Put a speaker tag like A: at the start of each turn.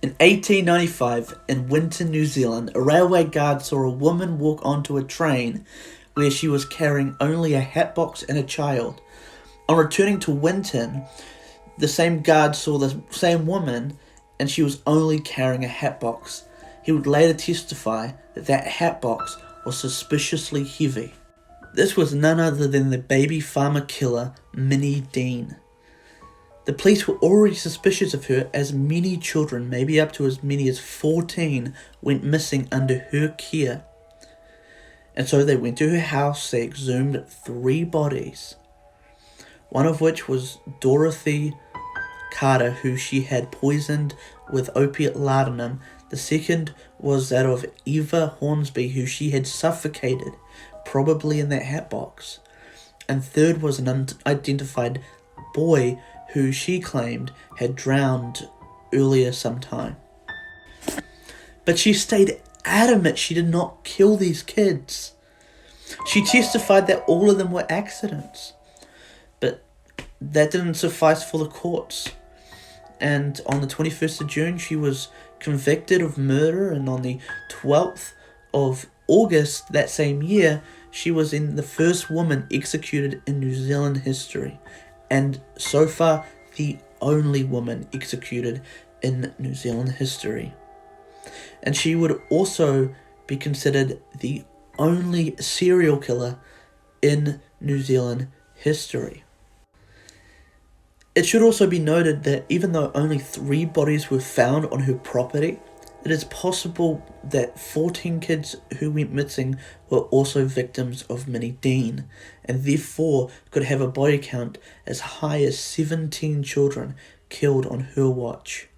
A: In 1895, in Winton, New Zealand, a railway guard saw a woman walk onto a train where she was carrying only a hatbox and a child. On returning to Winton, the same guard saw the same woman and she was only carrying a hatbox. He would later testify that that hatbox was suspiciously heavy. This was none other than the baby farmer killer, Minnie Dean. The police were already suspicious of her, as many children, maybe up to as many as 14, went missing under her care. And so they went to her house. They exhumed 3 bodies, one of which was Dorothy Carter, who she had poisoned with opiate laudanum. The second was that of Eva Hornsby, who she had suffocated, probably in that hatbox. And third was an unidentified boy who she claimed had drowned earlier sometime. But she stayed adamant she did not kill these kids. She testified that all of them were accidents. But that didn't suffice for the courts. And on the 21st of June, she was convicted of murder, and on the 12th of August that same year, she was the first woman executed in New Zealand history, and so far the only woman executed in New Zealand history. And she would also be considered the only serial killer in New Zealand history. It should also be noted that even though only 3 bodies were found on her property, it is possible that 14 kids who went missing were also victims of Minnie Dean, and therefore could have a body count as high as 17 children killed on her watch.